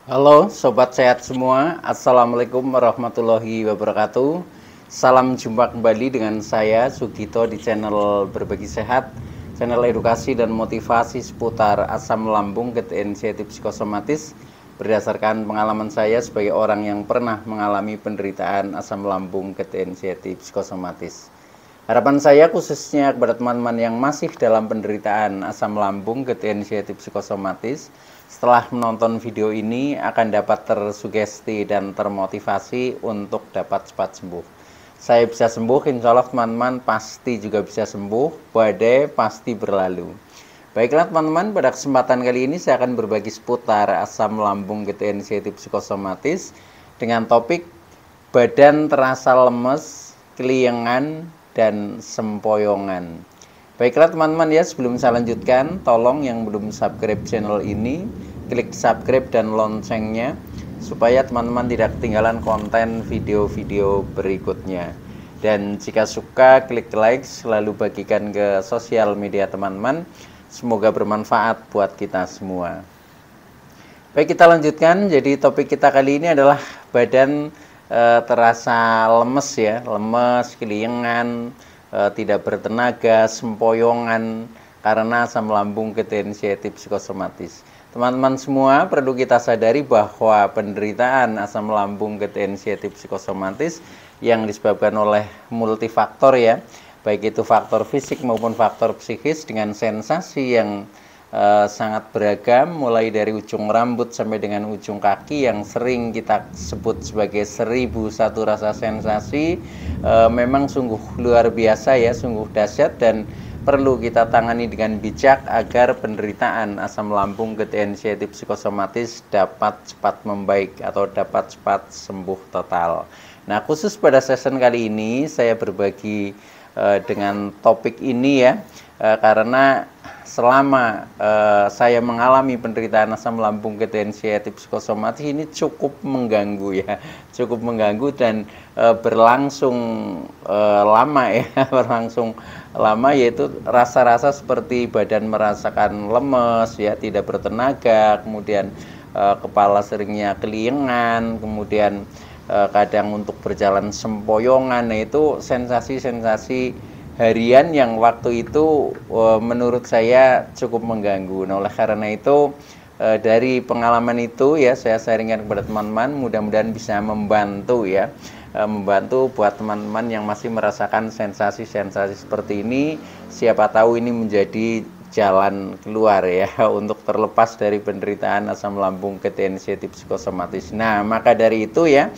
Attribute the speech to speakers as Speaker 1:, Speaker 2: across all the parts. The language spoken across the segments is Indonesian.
Speaker 1: Halo Sobat Sehat semua, Assalamualaikum warahmatullahi wabarakatuh. Salam jumpa kembali dengan saya Sugito di channel Berbagi Sehat, channel edukasi dan motivasi seputar asam lambung, gejala inisiatif psikosomatis. Berdasarkan pengalaman saya sebagai orang yang pernah mengalami penderitaan asam lambung, gejala inisiatif psikosomatis. Harapan saya khususnya kepada teman-teman yang masih dalam penderitaan asam lambung, gejala inisiatif psikosomatis, setelah menonton video ini akan dapat tersugesti dan termotivasi untuk dapat cepat sembuh. Saya bisa sembuh, insya Allah teman-teman pasti juga bisa sembuh, badai pasti berlalu. Baiklah teman-teman, pada kesempatan kali ini saya akan berbagi seputar asam lambung, gejala inisiatif psikosomatis dengan topik badan terasa lemes, keliengan, dan sempoyongan. Baiklah teman-teman ya, sebelum saya lanjutkan, tolong yang belum subscribe channel ini, klik subscribe dan loncengnya, supaya teman-teman tidak ketinggalan konten video-video berikutnya. Dan jika suka, klik like, selalu bagikan ke sosial media teman-teman. Semoga bermanfaat buat kita semua. Baik, kita lanjutkan. Jadi topik kita kali ini adalah badan terasa lemes ya, lemes, keliengan, tidak bertenaga, sempoyongan karena asam lambung, gejala inisiatif psikosomatis. Teman-teman semua perlu kita sadari bahwa penderitaan asam lambung, gejala inisiatif psikosomatis yang disebabkan oleh multifaktor ya, baik itu faktor fisik maupun faktor psikis dengan sensasi yang sangat beragam, mulai dari ujung rambut sampai dengan ujung kaki yang sering kita sebut sebagai 1001 rasa sensasi. Memang sungguh luar biasa ya, sungguh dahsyat dan perlu kita tangani dengan bijak agar penderitaan asam lambung, gejala inisiatif psikosomatis dapat cepat membaik atau dapat cepat sembuh total. Nah, khusus pada session kali ini saya berbagi dengan topik ini ya, karena selama saya mengalami penderitaan asam lambung, gejala inisiatif psikosomatis ini cukup mengganggu ya, cukup mengganggu dan berlangsung lama ya, berlangsung lama, yaitu rasa-rasa seperti badan merasakan lemes ya, tidak bertenaga, kemudian kepala seringnya keliengan, kemudian kadang untuk berjalan sempoyongan. Nah, itu sensasi-sensasi harian yang waktu itu menurut saya cukup mengganggu. Nah, oleh karena itu dari pengalaman itu ya saya sharingkan kepada teman-teman, mudah-mudahan bisa membantu ya, membantu buat teman-teman yang masih merasakan sensasi-sensasi seperti ini. Siapa tahu ini menjadi jalan keluar ya untuk terlepas dari penderitaan asam lambung, gejala inisiatif psikosomatis. Nah, maka dari itu ya,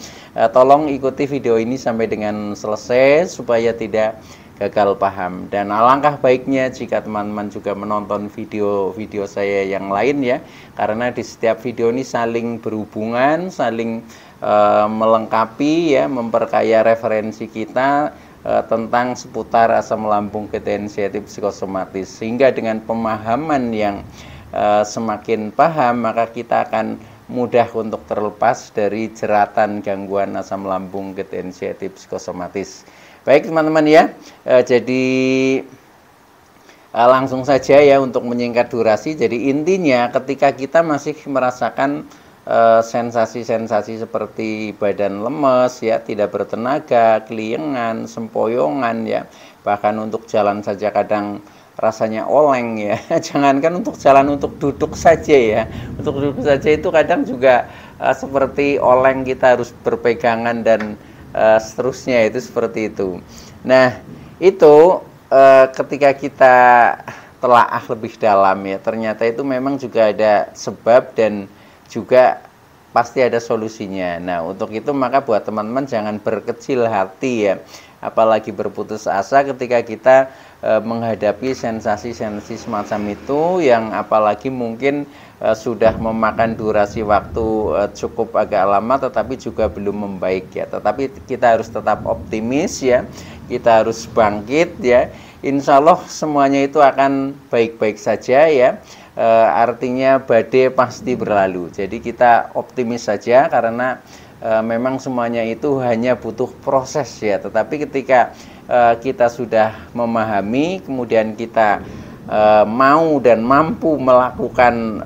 Speaker 1: tolong ikuti video ini sampai dengan selesai supaya tidak gagal paham. Dan alangkah baiknya jika teman-teman juga menonton video-video saya yang lain ya, karena di setiap video ini saling berhubungan, saling melengkapi ya, memperkaya referensi kita tentang seputar asam lambung, gejala inisiatif psikosomatis, sehingga dengan pemahaman yang semakin paham maka kita akan mudah untuk terlepas dari jeratan gangguan asam lambung, gejala inisiatif psikosomatis. Baik teman-teman ya, jadi langsung saja ya untuk menyingkat durasi. Jadi intinya ketika kita masih merasakan sensasi-sensasi seperti badan lemes ya, tidak bertenaga, keliengan, sempoyongan ya, bahkan untuk jalan saja kadang rasanya oleng ya. Jangankan untuk jalan, untuk duduk saja ya, untuk duduk saja itu kadang juga seperti oleng, kita harus berpegangan dan seterusnya, itu seperti itu. Nah, itu ketika kita telaah lebih dalam ya, ternyata itu memang juga ada sebab dan juga pasti ada solusinya. Nah, untuk itu maka buat teman-teman jangan berkecil hati ya, apalagi berputus asa ketika kita menghadapi sensasi-sensasi semacam itu, yang apalagi mungkin sudah memakan durasi waktu cukup agak lama tetapi juga belum membaik ya. Tetapi kita harus tetap optimis ya, kita harus bangkit ya. Insya Allah semuanya itu akan baik-baik saja ya. Artinya badai pasti berlalu. Jadi kita optimis saja, karena memang semuanya itu hanya butuh proses ya. Tetapi ketika kita sudah memahami, kemudian kita mau dan mampu melakukan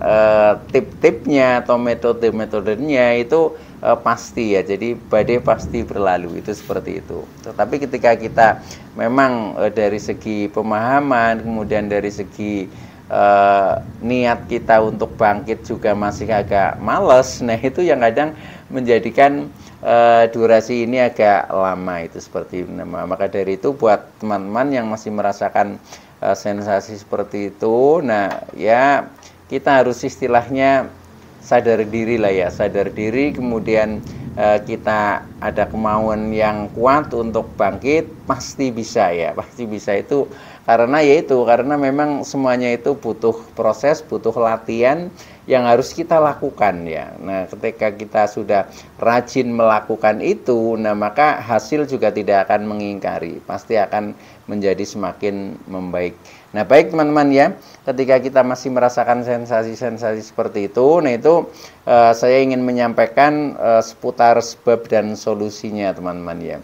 Speaker 1: tip-tipnya atau metode-metodenya itu pasti ya. Jadi badai pasti berlalu, itu seperti itu. Tetapi ketika kita memang dari segi pemahaman, kemudian dari segi niat kita untuk bangkit juga masih agak males, nah itu yang kadang menjadikan durasi ini agak lama, itu seperti itu. Maka dari itu buat teman-teman yang masih merasakan sensasi seperti itu, nah ya kita harus istilahnya sadar diri lah ya, sadar diri, kemudian kita ada kemauan yang kuat untuk bangkit, pasti bisa ya, pasti bisa. Itu karena memang semuanya itu butuh proses, butuh latihan yang harus kita lakukan ya. Nah, ketika kita sudah rajin melakukan itu, nah maka hasil juga tidak akan mengingkari, pasti akan menjadi semakin membaik. Nah, baik teman-teman ya, ketika kita masih merasakan sensasi-sensasi seperti itu, nah itu saya ingin menyampaikan seputar sebab dan solusinya teman-teman ya.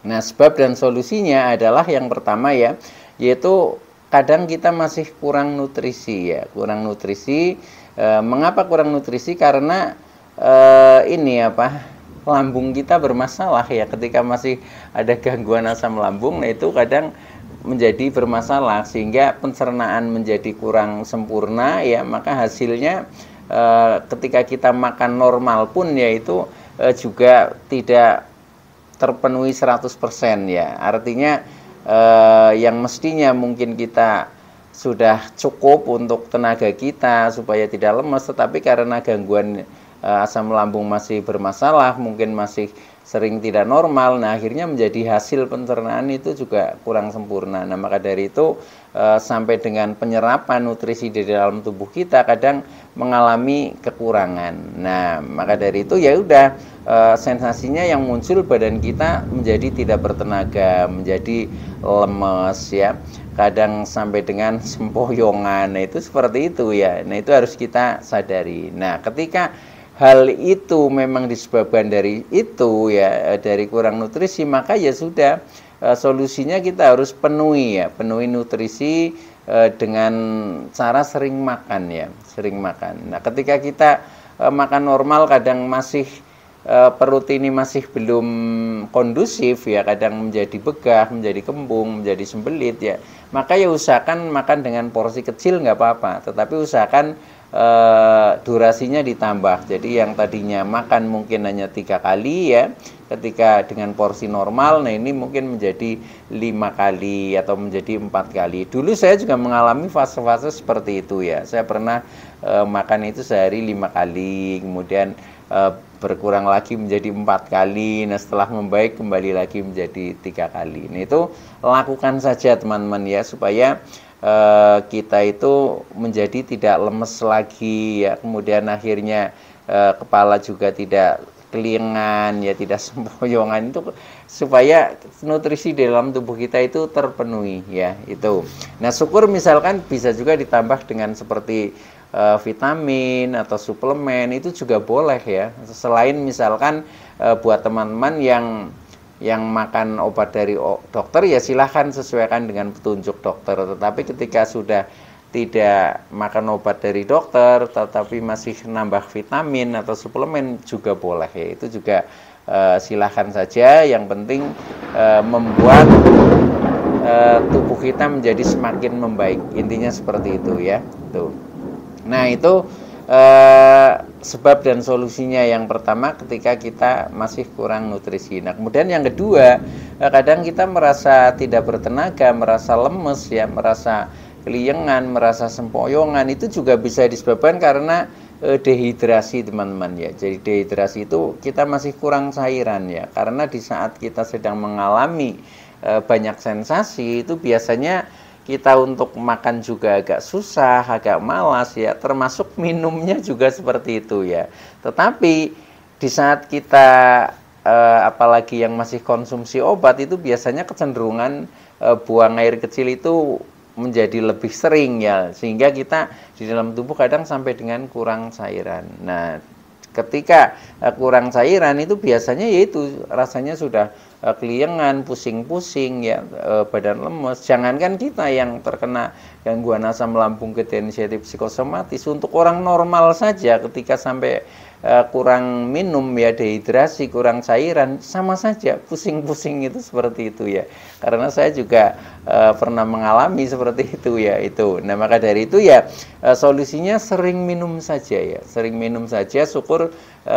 Speaker 1: Nah, sebab dan solusinya adalah yang pertama ya, yaitu kadang kita masih kurang nutrisi ya, kurang nutrisi. Mengapa kurang nutrisi? Karena lambung kita bermasalah ya. Ketika masih ada gangguan asam lambung, nah itu kadang menjadi bermasalah sehingga pencernaan menjadi kurang sempurna ya. Maka hasilnya ketika kita makan normal pun ya itu juga tidak terpenuhi 100% ya. Artinya yang mestinya mungkin kita sudah cukup untuk tenaga kita supaya tidak lemas, tetapi karena gangguan asam lambung masih bermasalah, mungkin masih sering tidak normal, nah akhirnya menjadi hasil pencernaan itu juga kurang sempurna. Nah, maka dari itu sampai dengan penyerapan nutrisi di dalam tubuh kita kadang mengalami kekurangan. Nah, maka dari itu ya udah sensasinya yang muncul, badan kita menjadi tidak bertenaga, menjadi lemes ya, kadang sampai dengan sempoyongan. Nah, itu seperti itu ya. Nah, itu harus kita sadari. Nah, ketika hal itu memang disebabkan dari itu ya, dari kurang nutrisi, maka ya sudah, solusinya kita harus penuhi ya, penuhi nutrisi dengan cara sering makan ya, sering makan. Nah, ketika kita makan normal kadang masih perut ini masih belum kondusif ya, kadang menjadi begah, menjadi kembung, menjadi sembelit ya, maka ya usahakan makan dengan porsi kecil nggak apa-apa, tetapi usahakan durasinya ditambah. Jadi yang tadinya makan mungkin hanya 3 kali ya, ketika dengan porsi normal, nah ini mungkin menjadi 5 kali atau menjadi 4 kali. Dulu saya juga mengalami fase-fase seperti itu ya. Saya pernah makan itu sehari 5 kali, kemudian berkurang lagi menjadi 4 kali. Nah, setelah membaik kembali lagi menjadi 3 kali. Nah, itu lakukan saja teman-teman ya, supaya kita itu menjadi tidak lemes lagi ya, kemudian akhirnya kepala juga tidak kelingan ya, tidak sempoyongan, itu supaya nutrisi di dalam tubuh kita itu terpenuhi ya itu. Nah, syukur misalkan bisa juga ditambah dengan seperti vitamin atau suplemen, itu juga boleh ya. Selain misalkan buat teman-teman yang makan obat dari dokter ya silahkan sesuaikan dengan petunjuk dokter. Tetapi ketika sudah tidak makan obat dari dokter tetapi masih nambah vitamin atau suplemen juga boleh ya. Itu juga silahkan saja, yang penting membuat tubuh kita menjadi semakin membaik. Intinya seperti itu ya. Tuh. Nah, itu sebab dan solusinya yang pertama ketika kita masih kurang nutrisi. Nah, kemudian yang kedua, kadang kita merasa tidak bertenaga, merasa lemes ya, merasa keliengan, merasa sempoyongan, itu juga bisa disebabkan karena dehidrasi teman-teman ya. Jadi dehidrasi itu kita masih kurang cairan ya, karena di saat kita sedang mengalami banyak sensasi itu biasanya kita untuk makan juga agak susah, agak malas ya, termasuk minumnya juga seperti itu ya. Tetapi di saat kita apalagi yang masih konsumsi obat itu biasanya kecenderungan buang air kecil itu menjadi lebih sering ya, sehingga kita di dalam tubuh kadang sampai dengan kurang cairan. Nah, Ketika kurang cairan itu biasanya yaitu rasanya sudah keliengan, pusing-pusing ya, badan lemes. Jangankan kita yang terkena gangguan asam lambung inisiatif psikosomatis, untuk orang normal saja ketika sampai kurang minum ya, dehidrasi, kurang cairan, sama saja pusing-pusing itu seperti itu ya. Karena saya juga pernah mengalami seperti itu ya itu. Nah, maka dari itu ya solusinya sering minum saja ya, sering minum saja. Syukur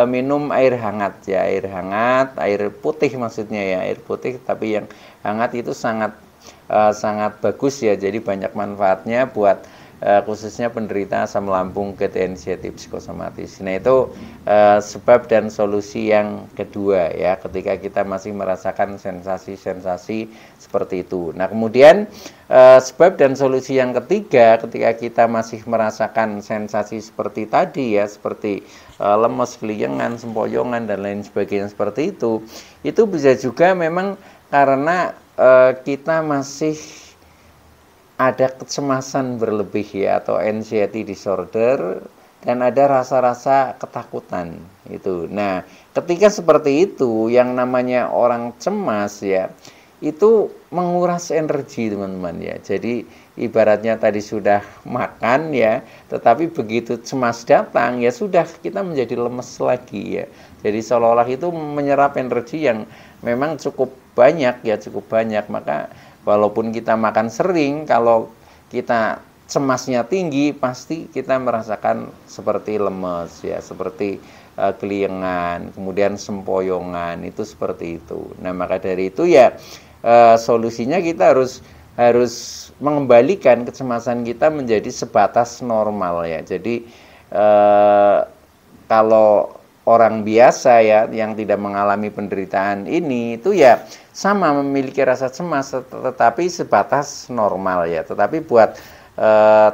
Speaker 1: minum air hangat ya, air hangat, air putih maksudnya ya, air putih tapi yang hangat itu sangat sangat bagus ya. Jadi banyak manfaatnya buat khususnya penderita asam lambung inisiatif psikosomatis. Nah, itu sebab dan solusi yang kedua ya, ketika kita masih merasakan sensasi-sensasi seperti itu. Nah, kemudian sebab dan solusi yang ketiga, ketika kita masih merasakan sensasi seperti tadi ya, seperti lemes, keliengan, sempoyongan dan lain sebagainya seperti itu bisa juga memang karena kita masih ada kecemasan berlebih ya, atau anxiety disorder, dan ada rasa-rasa ketakutan itu. Nah, ketika seperti itu, yang namanya orang cemas ya, itu menguras energi teman-teman ya. Jadi ibaratnya tadi sudah makan ya, tetapi begitu cemas datang ya sudah, kita menjadi lemes lagi ya. Jadi seolah-olah itu menyerap energi yang memang cukup banyak ya, cukup banyak. Maka walaupun kita makan sering, kalau kita cemasnya tinggi, pasti kita merasakan seperti lemes ya, seperti keliengan, kemudian sempoyongan, itu seperti itu. Nah, maka dari itu ya solusinya kita harus mengembalikan kecemasan kita menjadi sebatas normal ya. Jadi kalau orang biasa ya yang tidak mengalami penderitaan ini itu ya sama memiliki rasa cemas tetapi sebatas normal ya. Tetapi buat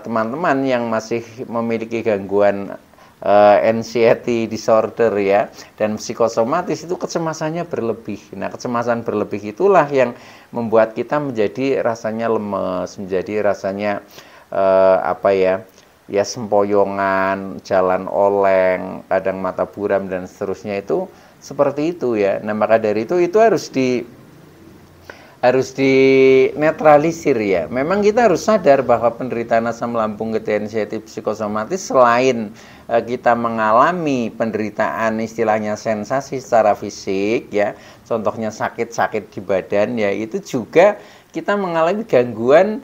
Speaker 1: teman-teman yang masih memiliki gangguan anxiety disorder ya dan psikosomatis, itu kecemasannya berlebih. Nah, kecemasan berlebih itulah yang membuat kita menjadi rasanya lemes, menjadi rasanya ya sempoyongan, jalan oleng, kadang mata buram dan seterusnya, itu seperti itu ya. Nah, maka dari itu harus dinetralisir ya. Memang kita harus sadar bahwa penderitaan asam lambung inisiatif psikosomatis selain kita mengalami penderitaan istilahnya sensasi secara fisik ya, contohnya sakit-sakit di badan ya, itu juga kita mengalami gangguan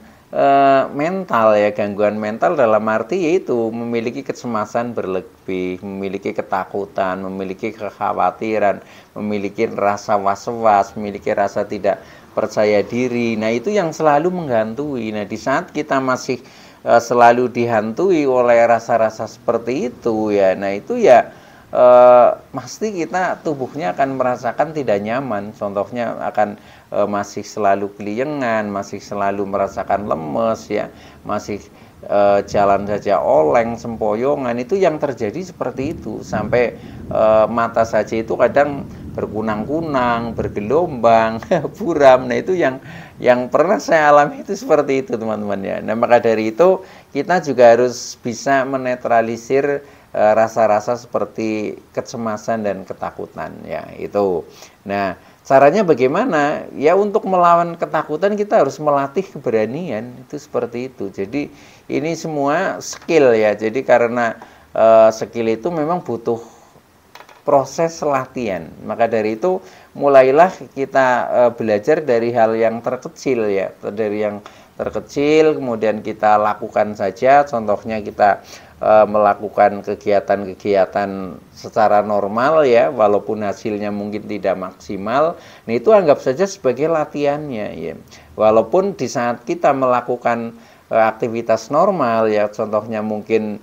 Speaker 1: mental ya. Gangguan mental dalam arti yaitu memiliki kecemasan berlebih, memiliki ketakutan, memiliki kekhawatiran, memiliki rasa was-was, memiliki rasa tidak percaya diri. Nah, itu yang selalu menghantui. Nah, di saat kita masih selalu dihantui oleh rasa-rasa seperti itu ya, nah itu ya pasti kita tubuhnya akan merasakan tidak nyaman. Contohnya akan masih selalu keliengan, masih selalu merasakan lemes ya, masih jalan saja oleng, sempoyongan, itu yang terjadi seperti itu. Sampai mata saja itu kadang berkunang-kunang, bergelombang, buram. Nah, itu yang pernah saya alami itu seperti itu teman-teman ya. Nah, maka dari itu kita juga harus bisa menetralisir rasa-rasa seperti kecemasan dan ketakutan ya itu. Nah, caranya bagaimana? Ya, untuk melawan ketakutan kita harus melatih keberanian, itu seperti itu. Jadi ini semua skill ya. Jadi karena skill itu memang butuh proses latihan. Maka dari itu mulailah kita belajar dari hal yang terkecil ya, dari yang terkecil kemudian kita lakukan saja. Contohnya kita melakukan kegiatan-kegiatan secara normal ya, walaupun hasilnya mungkin tidak maksimal. Nah, itu anggap saja sebagai latihannya ya. Walaupun di saat kita melakukan aktivitas normal ya, contohnya mungkin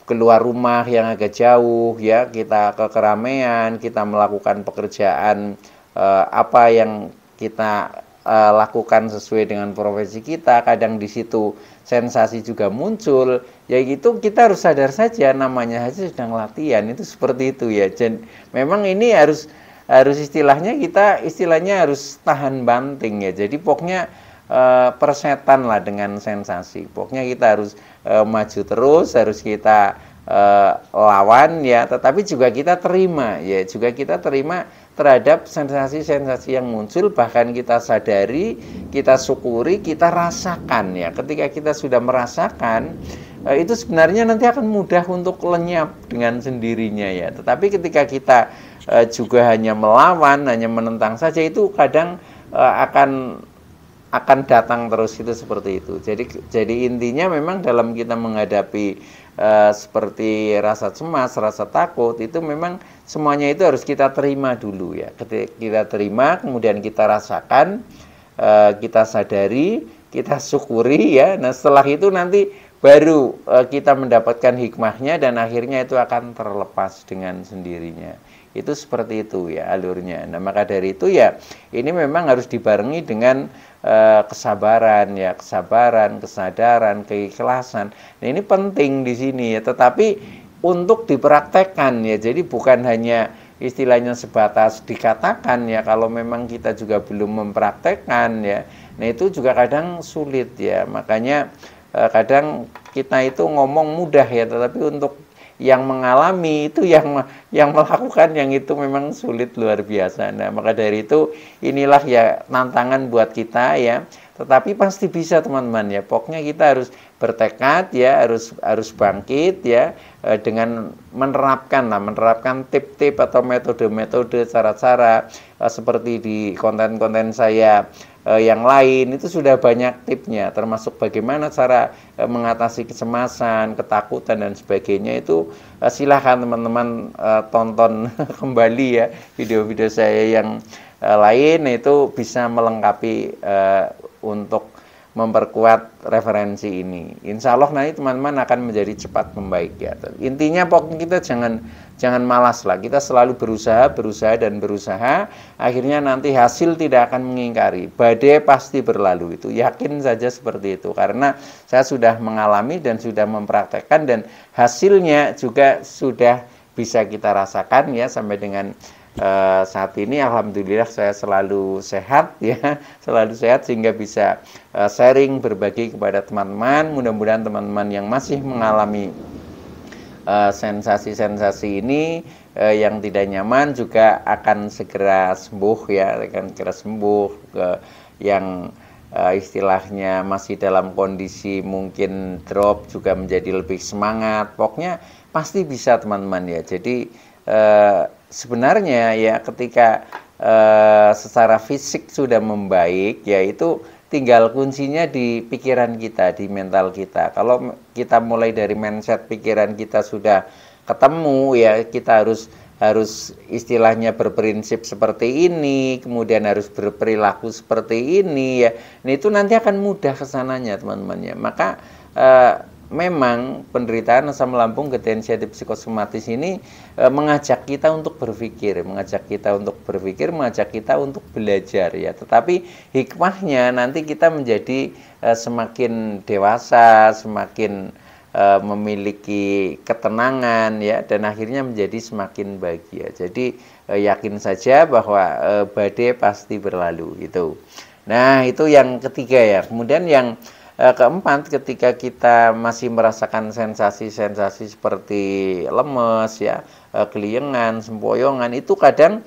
Speaker 1: keluar rumah yang agak jauh ya, kita ke keramaian, kita melakukan pekerjaan apa yang kita lakukan sesuai dengan profesi kita, kadang di situ sensasi juga muncul, ya itu kita harus sadar saja, namanya saja sedang latihan, itu seperti itu ya. Dan memang ini harus istilahnya harus tahan banting ya. Jadi pokoknya persetan lah dengan sensasi. Pokoknya kita harus maju terus, harus kita lawan ya, tetapi juga kita terima ya, juga kita terima terhadap sensasi-sensasi yang muncul, bahkan kita sadari, kita syukuri, kita rasakan ya. Ketika kita sudah merasakan, itu sebenarnya nanti akan mudah untuk lenyap dengan sendirinya ya. Tetapi ketika kita juga hanya melawan, hanya menentang saja, itu kadang akan datang terus itu seperti itu. Jadi intinya memang dalam kita menghadapi seperti rasa cemas, rasa takut, itu memang semuanya itu harus kita terima dulu ya. Ketika kita terima, kemudian kita rasakan, kita sadari, kita syukuri ya. Nah setelah itu nanti baru kita mendapatkan hikmahnya, dan akhirnya itu akan terlepas dengan sendirinya. Itu seperti itu ya alurnya. Nah maka dari itu ya, ini memang harus dibarengi dengan kesabaran ya, kesadaran, keikhlasan. Nah ini penting di sini ya, tetapi untuk dipraktekkan ya. Jadi bukan hanya istilahnya sebatas dikatakan ya, kalau memang kita juga belum mempraktekkan ya. Nah itu juga kadang sulit ya. Makanya kadang kita itu ngomong mudah ya, tetapi untuk yang mengalami itu, yang melakukan, yang itu memang sulit luar biasa. Nah maka dari itu inilah ya tantangan buat kita ya, tetapi pasti bisa teman-teman ya. Pokoknya kita harus bertekad ya, harus bangkit ya, dengan menerapkan tip-tip atau metode-metode, cara-cara seperti di konten-konten saya yang lain. Itu sudah banyak tipnya, termasuk bagaimana cara mengatasi kecemasan, ketakutan dan sebagainya. Itu silahkan teman-teman tonton kembali ya video-video saya yang lain. Itu bisa melengkapi untuk memperkuat referensi ini. Insya Allah nanti teman-teman akan menjadi cepat membaik ya. Intinya pokoknya kita jangan malas lah. Kita selalu berusaha dan berusaha. Akhirnya nanti hasil tidak akan mengingkari. Badai pasti berlalu, itu yakin saja seperti itu. Karena saya sudah mengalami dan sudah mempraktekkan, dan hasilnya juga sudah bisa kita rasakan ya. Sampai dengan saat ini alhamdulillah saya selalu sehat ya, selalu sehat sehingga bisa sharing, berbagi kepada teman-teman. Mudah-mudahan teman-teman yang masih mengalami sensasi-sensasi ini yang tidak nyaman juga akan segera sembuh ya, akan segera sembuh. Yang istilahnya masih dalam kondisi mungkin drop juga menjadi lebih semangat. Pokoknya pasti bisa teman-teman ya. Jadi sebenarnya ya ketika secara fisik sudah membaik ya, itu tinggal kuncinya di pikiran kita, di mental kita. Kalau kita mulai dari mindset pikiran kita sudah ketemu ya, kita harus istilahnya berprinsip seperti ini, kemudian harus berperilaku seperti ini ya. Nah itu nanti akan mudah kesananya teman-teman ya. Maka memang penderitaan asam lambung gejala psikosomatis ini mengajak kita untuk berpikir, mengajak kita untuk belajar ya. Tetapi hikmahnya nanti kita menjadi semakin dewasa, semakin memiliki ketenangan ya, dan akhirnya menjadi semakin bahagia. Jadi yakin saja bahwa badai pasti berlalu gitu. Nah itu yang ketiga ya. Kemudian yang keempat, ketika kita masih merasakan sensasi-sensasi seperti lemes ya, keliengan, sempoyongan, itu kadang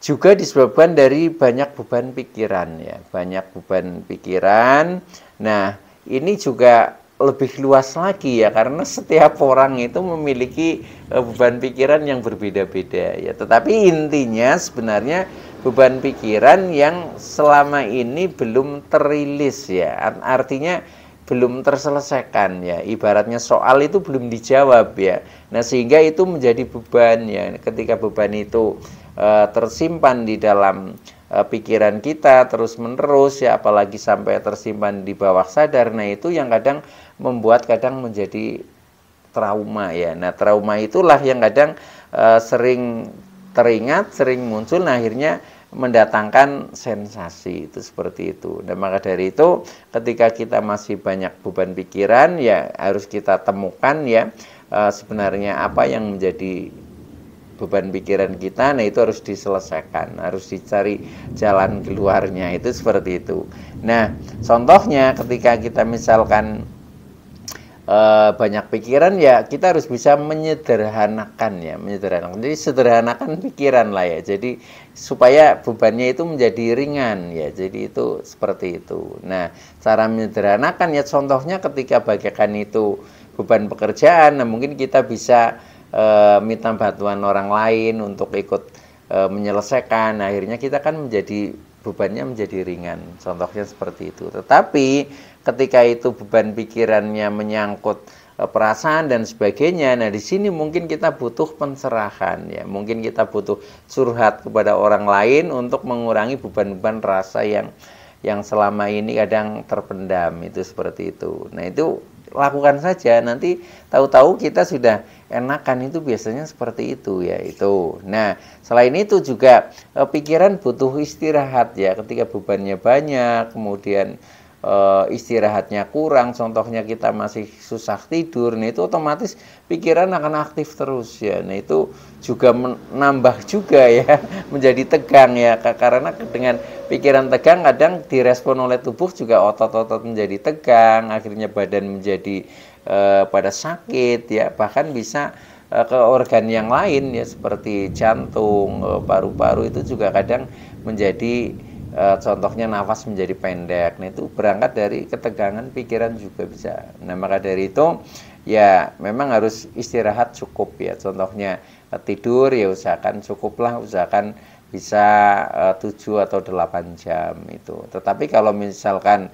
Speaker 1: juga disebabkan dari banyak beban pikiran ya, banyak beban pikiran. Nah ini juga lebih luas lagi ya, karena setiap orang itu memiliki beban pikiran yang berbeda-beda ya. Tetapi intinya sebenarnya beban pikiran yang selama ini belum terilis ya, artinya belum terselesaikan ya, ibaratnya soal itu belum dijawab ya. Nah sehingga itu menjadi beban ya. Ketika beban itu tersimpan di dalam pikiran kita terus menerus ya, apalagi sampai tersimpan di bawah sadar, nah itu yang kadang membuat menjadi trauma ya. Nah trauma itulah yang kadang sering teringat, sering muncul, nah akhirnya mendatangkan sensasi itu seperti itu. Dan maka dari itu ketika kita masih banyak beban pikiran ya, harus kita temukan ya sebenarnya apa yang menjadi beban pikiran kita. Nah itu harus diselesaikan, harus dicari jalan keluarnya, itu seperti itu. Nah contohnya ketika kita misalkan banyak pikiran, ya kita harus bisa menyederhanakan ya, menyederhanakan. Jadi sederhanakan pikiran lah ya. Jadi supaya bebannya itu menjadi ringan ya. Jadi itu seperti itu. Nah, cara menyederhanakan ya contohnya ketika bagaikan itu beban pekerjaan, nah mungkin kita bisa minta bantuan orang lain untuk ikut menyelesaikan. Nah, akhirnya kita kan menjadi bebannya menjadi ringan. Contohnya seperti itu. Tetapi ketika itu beban pikirannya menyangkut perasaan dan sebagainya, nah di sini mungkin kita butuh pencerahan ya, mungkin kita butuh curhat kepada orang lain untuk mengurangi beban-beban rasa yang selama ini kadang terpendam, itu seperti itu. Nah itu lakukan saja, nanti tahu-tahu kita sudah enakan, itu biasanya seperti itu ya itu. Nah selain itu juga pikiran butuh istirahat ya, ketika bebannya banyak, kemudian istirahatnya kurang, contohnya kita masih susah tidur, nah itu otomatis pikiran akan aktif terus ya. Nah itu juga menambah juga ya, menjadi tegang ya, karena dengan pikiran tegang kadang direspon oleh tubuh juga, otot-otot menjadi tegang, akhirnya badan menjadi pada sakit ya, bahkan bisa ke organ yang lain ya, seperti jantung, paru-paru itu juga kadang menjadi contohnya nafas menjadi pendek. Nah itu berangkat dari ketegangan pikiran juga bisa. Nah maka dari itu ya memang harus istirahat cukup ya. Contohnya tidur ya usahakan cukuplah, usahakan bisa 7 atau 8 jam itu. Tetapi kalau misalkan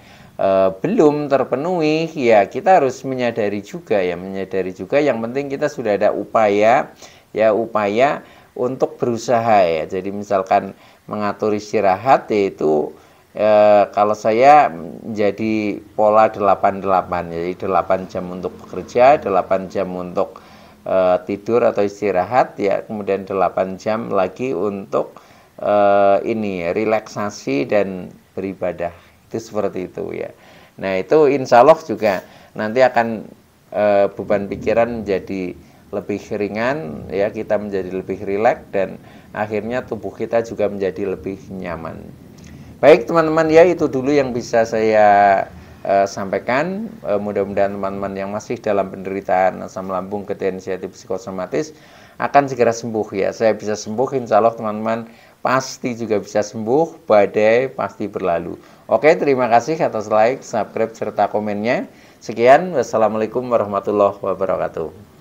Speaker 1: belum terpenuhi ya kita harus menyadari juga ya, menyadari juga, yang penting kita sudah ada upaya ya, upaya untuk berusaha ya. Jadi misalkan mengatur istirahat, yaitu kalau saya menjadi pola 8-8, jadi 8 jam untuk bekerja, 8 jam untuk tidur atau istirahat ya, kemudian 8 jam lagi untuk ini relaksasi dan beribadah, itu seperti itu ya. Nah itu insya Allah juga nanti akan beban pikiran menjadi lebih ringan ya, kita menjadi lebih rileks dan akhirnya tubuh kita juga menjadi lebih nyaman. Baik teman-teman ya, itu dulu yang bisa saya sampaikan. Mudah-mudahan teman-teman yang masih dalam penderitaan asam lambung, ketensiatif psikosomatis akan segera sembuh ya. Saya bisa sembuh, insya Allah teman-teman pasti juga bisa sembuh, badai pasti berlalu. Oke, terima kasih atas like, subscribe, serta komennya. Sekian, wassalamualaikum warahmatullahi wabarakatuh.